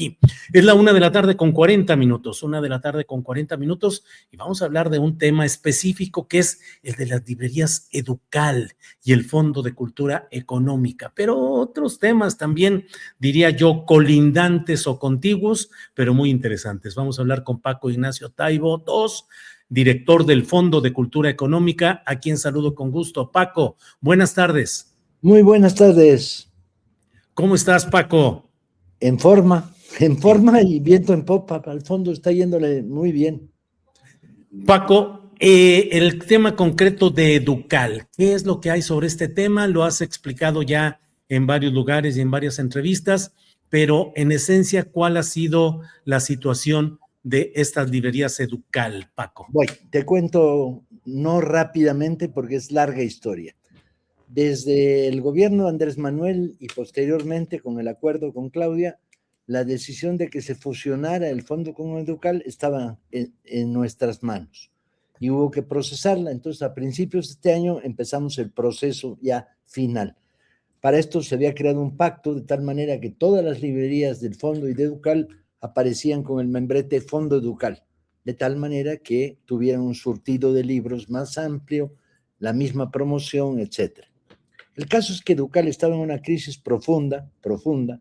aquí. Es la 1:40 PM, 1:40 PM, y vamos a hablar de un tema específico que es el de las librerías Educal y el Fondo de Cultura Económica, pero otros temas también, diría yo, colindantes o contiguos, pero muy interesantes. Vamos a hablar con Paco Ignacio Taibo II, director del Fondo de Cultura Económica, a quien saludo con gusto. Paco, buenas tardes. Muy buenas tardes. ¿Cómo estás, Paco? En forma y viento en popa. Al fondo está yéndole muy bien. Paco, el tema concreto de Educal, ¿qué es lo que hay sobre este tema? Lo has explicado ya en varios lugares y en varias entrevistas, pero en esencia, ¿cuál ha sido la situación de estas librerías Educal, Paco? Bueno, te cuento no rápidamente porque es larga historia. Desde el gobierno de Andrés Manuel y posteriormente con el acuerdo con Claudia, la decisión de que se fusionara el fondo con Educal estaba en nuestras manos y hubo que procesarla. Entonces, a principios de este año empezamos el proceso ya final. Para esto se había creado un pacto de tal manera que todas las librerías del fondo y de Educal aparecían con el membrete Fondo Educal, de tal manera que tuvieran un surtido de libros más amplio, la misma promoción, etcétera. El caso es que Educal estaba en una crisis profunda,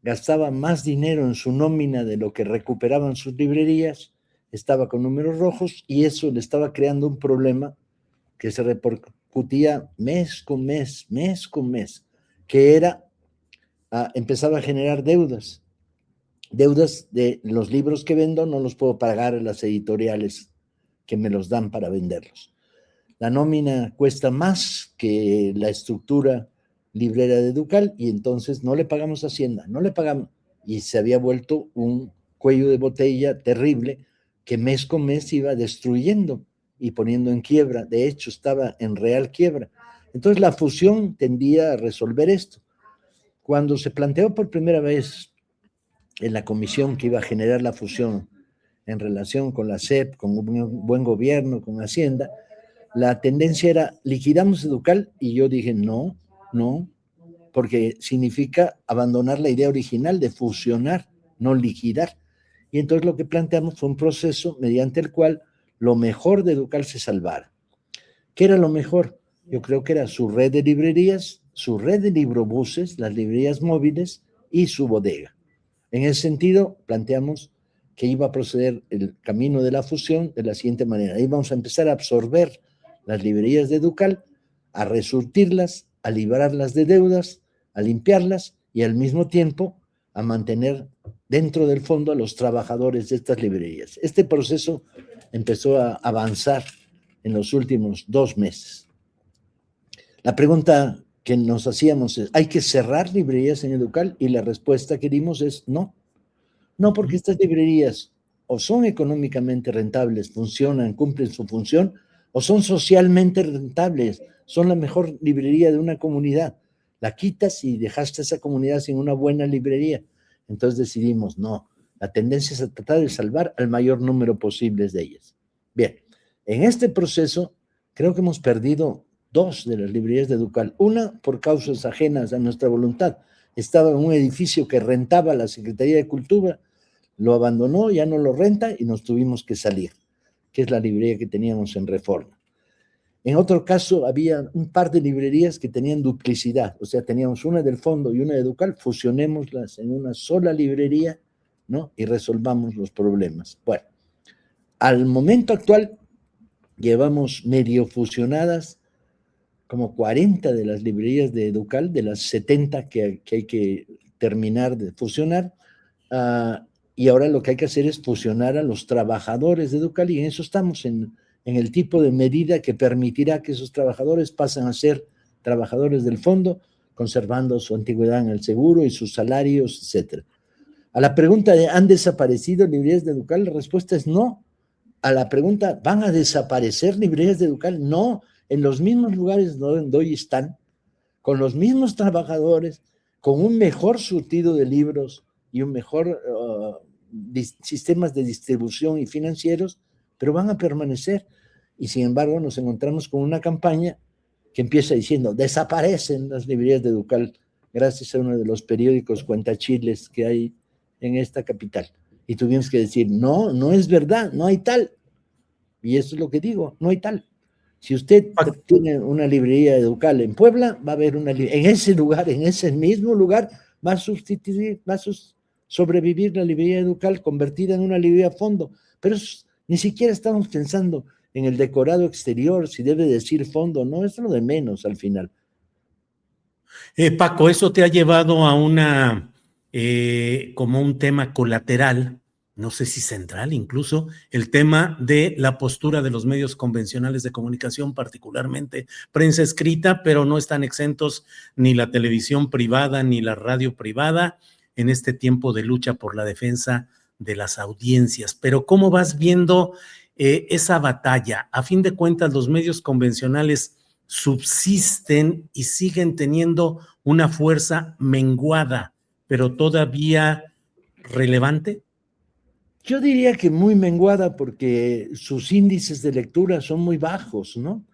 gastaba más dinero en su nómina de lo que recuperaban sus librerías, estaba con números rojos y eso le estaba creando un problema que se repercutía mes con mes, que era, empezaba a generar deudas de los libros que vendo, no los puedo pagar a las editoriales que me los dan para venderlos. La nómina cuesta más que la estructura librera de Educal y entonces no le pagamos a Hacienda, no le pagamos. Y se había vuelto un cuello de botella terrible que mes con mes iba destruyendo y poniendo en quiebra. De hecho, estaba en real quiebra. Entonces, la fusión tendía a resolver esto. Cuando se planteó por primera vez en la comisión que iba a generar la fusión en relación con la SEP, con un buen gobierno, con Hacienda, la tendencia era liquidamos Educal y yo dije no, porque significa abandonar la idea original de fusionar, no liquidar. Y entonces lo que planteamos fue un proceso mediante el cual lo mejor de Educal se salvara. ¿Qué era lo mejor? Yo creo que era su red de librerías, su red de librobuses, las librerías móviles y su bodega. En ese sentido, planteamos que iba a proceder el camino de la fusión de la siguiente manera. Ahí vamos a empezar a absorber las librerías de Educal, a resurtirlas, a librarlas de deudas, a limpiarlas y al mismo tiempo a mantener dentro del fondo a los trabajadores de estas librerías. Este proceso empezó a avanzar en los últimos 2 meses. La pregunta que nos hacíamos es, ¿hay que cerrar librerías en Educal? Y la respuesta que dimos es no. No, porque estas librerías o son económicamente rentables, funcionan, cumplen su función, o son socialmente rentables, son la mejor librería de una comunidad. La quitas y dejaste a esa comunidad sin una buena librería. Entonces decidimos, no, la tendencia es a tratar de salvar al mayor número posible de ellas. Bien, en este proceso creo que hemos perdido 2 de las librerías de Educal. Una por causas ajenas a nuestra voluntad. Estaba en un edificio que rentaba la Secretaría de Cultura, lo abandonó, ya no lo renta y nos tuvimos que salir, que es la librería que teníamos en Reforma. En otro caso, había un par de librerías que tenían duplicidad, o sea, teníamos una del fondo y una de Educal, fusionémoslas en una sola librería, ¿no? Y resolvamos los problemas. Bueno, al momento actual, llevamos medio fusionadas como 40 de las librerías de Educal, de las 70 que hay que terminar de fusionar, y ahora lo que hay que hacer es fusionar a los trabajadores de Educal y en eso estamos, en el tipo de medida que permitirá que esos trabajadores pasen a ser trabajadores del fondo, conservando su antigüedad en el seguro y sus salarios, etc. A la pregunta de ¿han desaparecido librerías de Educal? La respuesta es no. A la pregunta ¿van a desaparecer librerías de Educal? No, en los mismos lugares donde hoy están, con los mismos trabajadores, con un mejor surtido de libros y un mejor sistemas de distribución y financieros, pero van a permanecer. Y sin embargo nos encontramos con una campaña que empieza diciendo desaparecen las librerías de Educal, gracias a uno de los periódicos cuentachiles que hay en esta capital. Y tuvimos que decir, no, no es verdad, no hay tal. Y eso es lo que digo, no hay tal. Si usted tiene una librería educal en Puebla, va a haber una librería. En ese lugar, en ese mismo lugar, va a sustituir, sobrevivir la librería educal convertida en una librería a fondo. Pero ni siquiera estamos pensando en el decorado exterior, si debe decir fondo, no, es lo de menos al final. Paco, eso te ha llevado a como un tema colateral, no sé si central incluso, el tema de la postura de los medios convencionales de comunicación, particularmente prensa escrita, pero no están exentos ni la televisión privada ni la radio privada en este tiempo de lucha por la defensa de las audiencias. Pero ¿cómo vas viendo esa batalla? A fin de cuentas, los medios convencionales subsisten y siguen teniendo una fuerza menguada, pero todavía relevante. Yo diría que muy menguada porque sus índices de lectura son muy bajos, ¿no?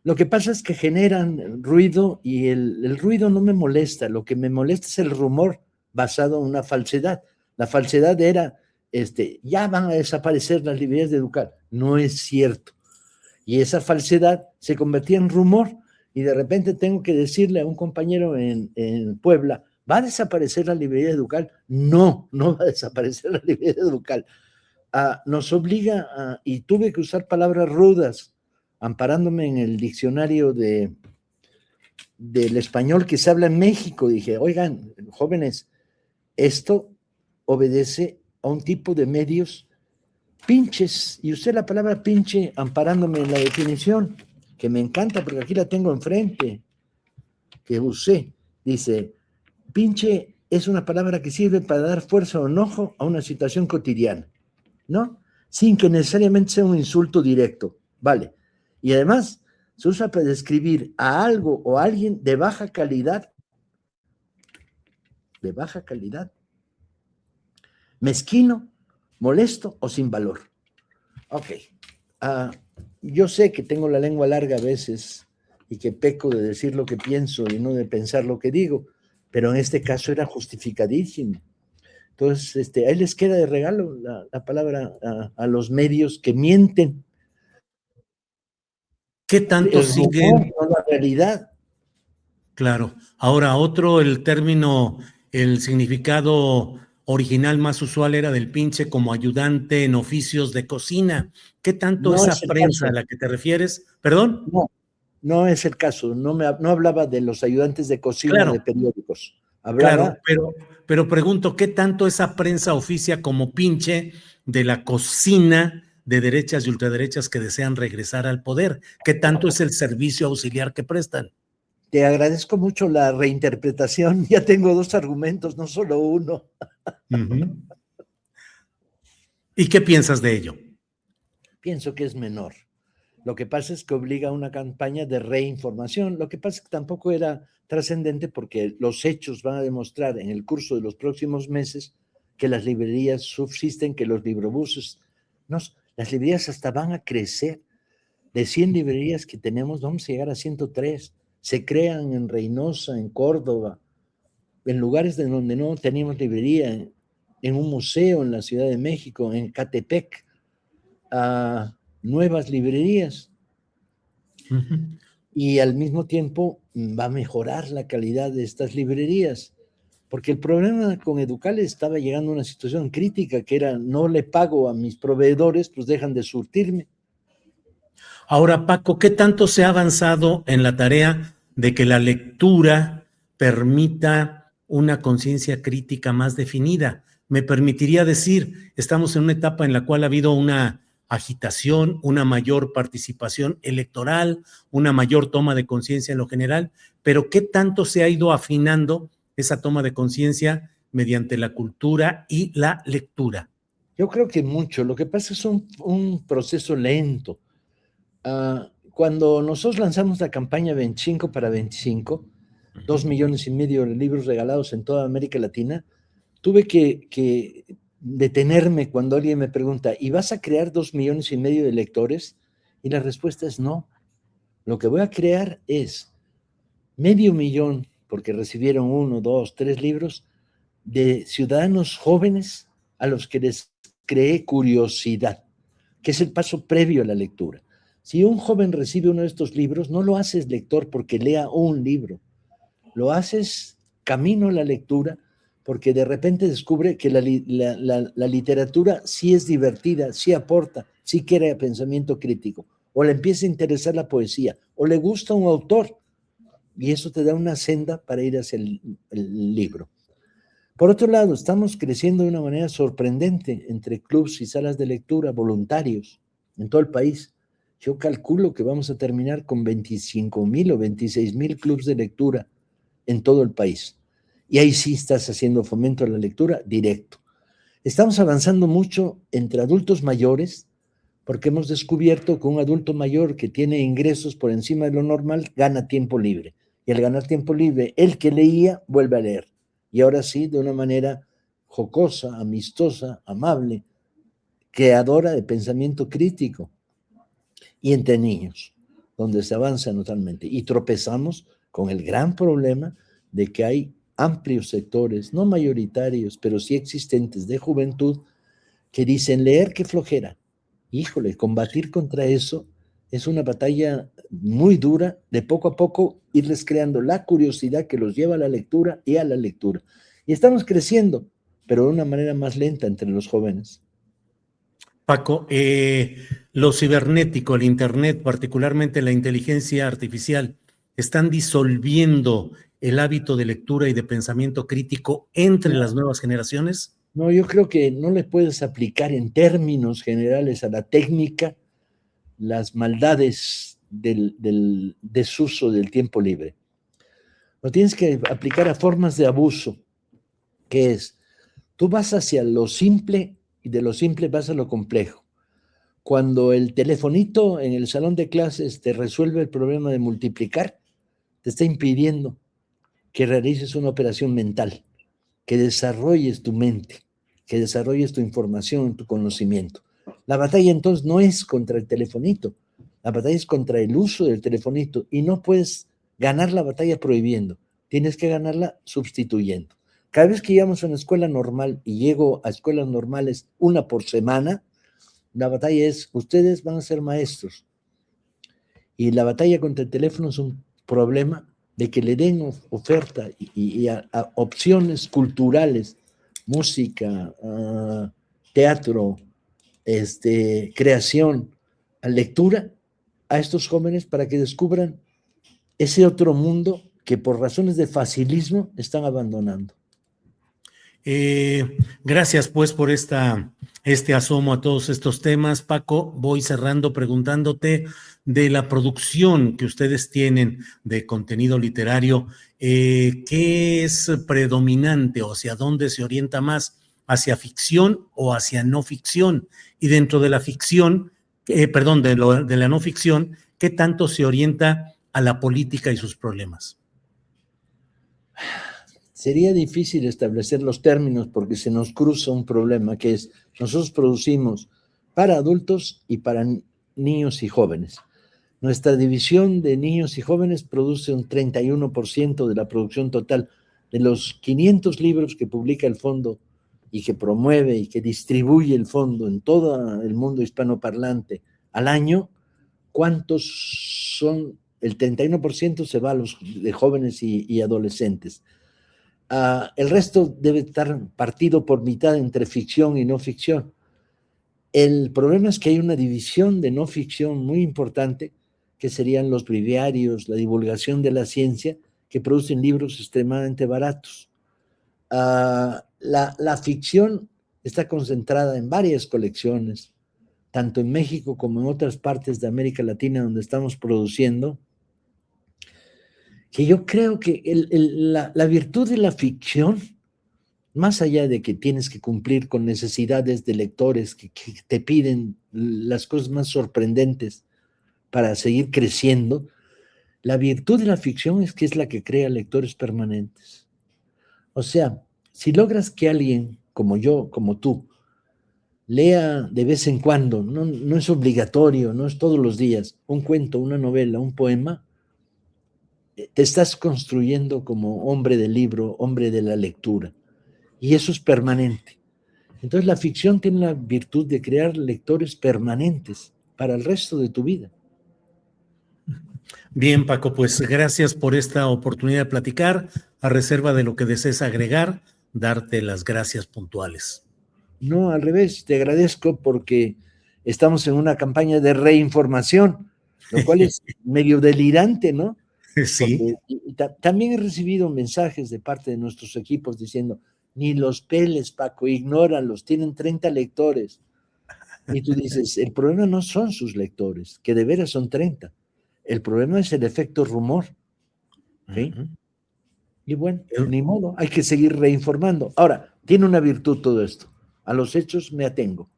Lo que pasa es que generan ruido y el ruido no me molesta, lo que me molesta es el rumor basado en una falsedad. La falsedad era, ya van a desaparecer las librerías de Educal. No es cierto. Y esa falsedad se convertía en rumor y de repente tengo que decirle a un compañero en Puebla, ¿va a desaparecer la librería Educal? No, no va a desaparecer la librería Educal. Nos obliga, y tuve que usar palabras rudas, amparándome en el diccionario del español que se habla en México. Dije, oigan, jóvenes, esto obedece a un tipo de medios pinches, y usé la palabra pinche amparándome en la definición, que me encanta porque aquí la tengo enfrente, que usé. Dice, pinche es una palabra que sirve para dar fuerza o enojo a una situación cotidiana, ¿no? Sin que necesariamente sea un insulto directo, ¿vale? Y además se usa para describir a algo o a alguien de baja calidad, mezquino, molesto o sin valor. Ok. Yo sé que tengo la lengua larga a veces y que peco de decir lo que pienso y no de pensar lo que digo, pero en este caso era justificadísimo. Entonces, ahí les queda de regalo la palabra a los medios que mienten. ¿Qué tanto El rumor, siguen? no la realidad. Claro. Ahora, el término, el significado original más usual era del pinche como ayudante en oficios de cocina. ¿Qué tanto No es esa el prensa a caso. la que te refieres? ¿Perdón? No, no es el caso. No hablaba de los ayudantes de cocina de Claro, periódicos. claro, Hablaba, pero pregunto, ¿qué tanto esa prensa oficia como pinche de la cocina de derechas y ultraderechas que desean regresar al poder? ¿Qué tanto es el servicio auxiliar que prestan? te agradezco mucho la reinterpretación. Ya tengo dos argumentos, no solo uno. Uh-huh. ¿Y qué piensas de ello? Pienso que es menor. Lo que pasa es que obliga a una campaña de reinformación. Lo que pasa es que tampoco era trascendente porque los hechos van a demostrar en el curso de los próximos meses que las librerías subsisten, que los librobuses, no, las librerías hasta van a crecer. De 100 librerías que tenemos, vamos a llegar a 103. Se crean en Reynosa, en Córdoba, en lugares de donde no teníamos librería, en un museo en la Ciudad de México, en Catepec, a nuevas librerías. Uh-huh. Y al mismo tiempo va a mejorar la calidad de estas librerías, porque el problema con Educal estaba llegando a una situación crítica, que era no le pago a mis proveedores, pues dejan de surtirme. Ahora, Paco, ¿qué tanto se ha avanzado en la tarea de que la lectura permita una conciencia crítica más definida? Me permitiría decir, estamos en una etapa en la cual ha habido una agitación, una mayor participación electoral, una mayor toma de conciencia en lo general, pero ¿qué tanto se ha ido afinando esa toma de conciencia mediante la cultura y la lectura? Yo creo que mucho. Lo que pasa es un proceso lento. Cuando nosotros lanzamos la campaña 25 para 25, 2,5 millones de libros regalados en toda América Latina, tuve que detenerme cuando alguien me pregunta, ¿y vas a crear 2,5 millones de lectores? Y la respuesta es no. Lo que voy a crear es 500,000, porque recibieron 1, 2, 3 libros, de ciudadanos jóvenes a los que les cree curiosidad, que es el paso previo a la lectura. Si un joven recibe uno de estos libros, no lo haces lector porque lea un libro, lo haces camino a la lectura porque de repente descubre que la literatura sí es divertida, sí aporta, sí crea pensamiento crítico, o le empieza a interesar la poesía, o le gusta un autor, y eso te da una senda para ir hacia el libro. Por otro lado, estamos creciendo de una manera sorprendente entre clubs y salas de lectura voluntarios en todo el país. Yo calculo que vamos a terminar con 25,000 o 26,000 clubs de lectura en todo el país. Y ahí sí estás haciendo fomento a la lectura directo. Estamos avanzando mucho entre adultos mayores, porque hemos descubierto que un adulto mayor que tiene ingresos por encima de lo normal gana tiempo libre. Y al ganar tiempo libre, el que leía vuelve a leer. Y ahora sí, de una manera jocosa, amistosa, amable, creadora de pensamiento crítico. Y entre niños, donde se avanza totalmente. Y tropezamos con el gran problema de que hay amplios sectores, no mayoritarios, pero sí existentes de juventud, que dicen leer qué flojera. Híjole, combatir contra eso es una batalla muy dura, de poco a poco irles creando la curiosidad que los lleva a la lectura y a la lectura. Y estamos creciendo, pero de una manera más lenta entre los jóvenes. Paco, lo cibernético, el Internet, particularmente la inteligencia artificial, ¿están disolviendo el hábito de lectura y de pensamiento crítico entre las nuevas generaciones? No, yo creo que no le puedes aplicar en términos generales a la técnica las maldades del desuso del tiempo libre. Lo tienes que aplicar a formas de abuso, que es, tú vas hacia lo simple y de lo simple vas a lo complejo. Cuando el telefonito en el salón de clases te resuelve el problema de multiplicar, te está impidiendo que realices una operación mental, que desarrolles tu mente, que desarrolles tu información, tu conocimiento. La batalla entonces no es contra el telefonito, la batalla es contra el uso del telefonito y no puedes ganar la batalla prohibiendo, tienes que ganarla sustituyendo. Cada vez que llegamos a una escuela normal y llego a escuelas normales una por semana, la batalla es, ustedes van a ser maestros. Y la batalla contra el teléfono es un problema de que le den oferta y a opciones culturales, música, teatro, creación, lectura, a estos jóvenes para que descubran ese otro mundo que por razones de facilismo están abandonando. Gracias pues por este asomo a todos estos temas, Paco. Voy cerrando preguntándote de la producción que ustedes tienen de contenido literario, ¿qué es predominante o hacia dónde se orienta más? ¿Hacia ficción o hacia no ficción? Y dentro de la ficción, de la no ficción, ¿qué tanto se orienta a la política y sus problemas? Sería difícil establecer los términos porque se nos cruza un problema que es, nosotros producimos para adultos y para niños y jóvenes. Nuestra división de niños y jóvenes produce un 31% de la producción total. De los 500 libros que publica el fondo y que promueve y que distribuye el fondo en todo el mundo hispanoparlante al año, ¿cuántos son? El 31% se va a los de jóvenes y adolescentes. El resto debe estar partido por mitad entre ficción y no ficción. El problema es que hay una división de no ficción muy importante, que serían los breviarios, la divulgación de la ciencia, que producen libros extremadamente baratos. La ficción está concentrada en varias colecciones, tanto en México como en otras partes de América Latina donde estamos produciendo, que yo creo que la virtud de la ficción, más allá de que tienes que cumplir con necesidades de lectores que te piden las cosas más sorprendentes para seguir creciendo, la virtud de la ficción es que es la que crea lectores permanentes. O sea, si logras que alguien como yo, como tú, lea de vez en cuando, no es obligatorio, no es todos los días, un cuento, una novela, un poema, te estás construyendo como hombre del libro, hombre de la lectura. y eso es permanente. Entonces la ficción tiene la virtud de crear lectores permanentes para el resto de tu vida. Bien, Paco, pues gracias por esta oportunidad de platicar. A reserva de lo que desees agregar, darte las gracias puntuales. No, al revés, te agradezco porque estamos en una campaña de reinformación, lo cual es medio delirante, ¿no? Sí. Porque también he recibido mensajes de parte de nuestros equipos diciendo, ni los peles, Paco, ignóralos, tienen 30 lectores. Y tú dices, el problema no son sus lectores, que de veras son 30. El problema es el efecto rumor. ¿Sí? Y bueno, ni modo, hay que seguir reinformando. Ahora, tiene una virtud todo esto. A los hechos me atengo.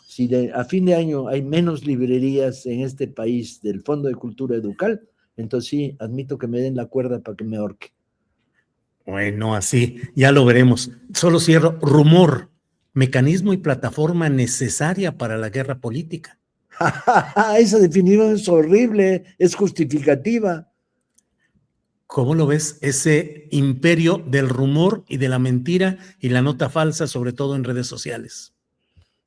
Si a fin de año hay menos librerías en este país del Fondo de Cultura Educal, entonces sí, admito que me den la cuerda para que me ahorque. Bueno, así, ya lo veremos. Solo cierro. Rumor, mecanismo y plataforma necesaria para la guerra política. Esa definición es horrible, es justificativa. ¿Cómo lo ves? Ese imperio del rumor y de la mentira y la nota falsa, sobre todo en redes sociales.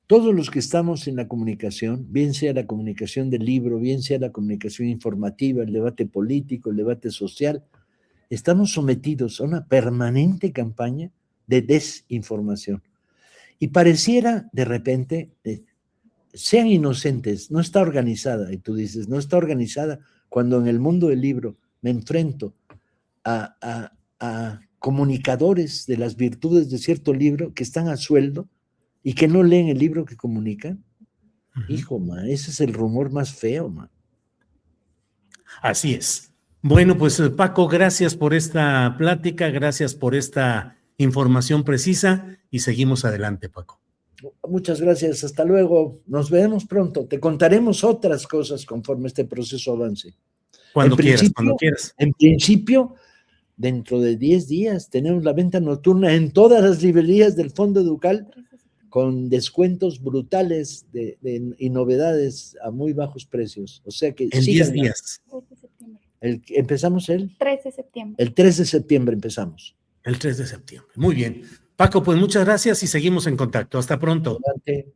Todos los que estamos en la comunicación, bien sea la comunicación del libro, bien sea la comunicación informativa, el debate político, el debate social, estamos sometidos a una permanente campaña de desinformación. Y pareciera de repente, sean inocentes, no está organizada. Y tú dices, no está organizada cuando en el mundo del libro me enfrento a comunicadores de las virtudes de cierto libro que están a sueldo y que no leen el libro que comunican. Hijo, man, ese es el rumor más feo, man. Así es. Bueno, pues Paco, gracias por esta plática, gracias por esta información precisa y seguimos adelante, Paco. Muchas gracias, hasta luego. Nos veremos pronto. Te contaremos otras cosas conforme este proceso avance. Cuando quieras. En principio, dentro de 10 días tenemos la venta nocturna en todas las librerías del Fondo Educal con descuentos brutales y novedades a muy bajos precios. O sea que en 10 días. Empezamos el 3 de septiembre. El 3 de septiembre empezamos. El 3 de septiembre. Muy bien. Paco, pues muchas gracias y seguimos en contacto. Hasta pronto. Adelante.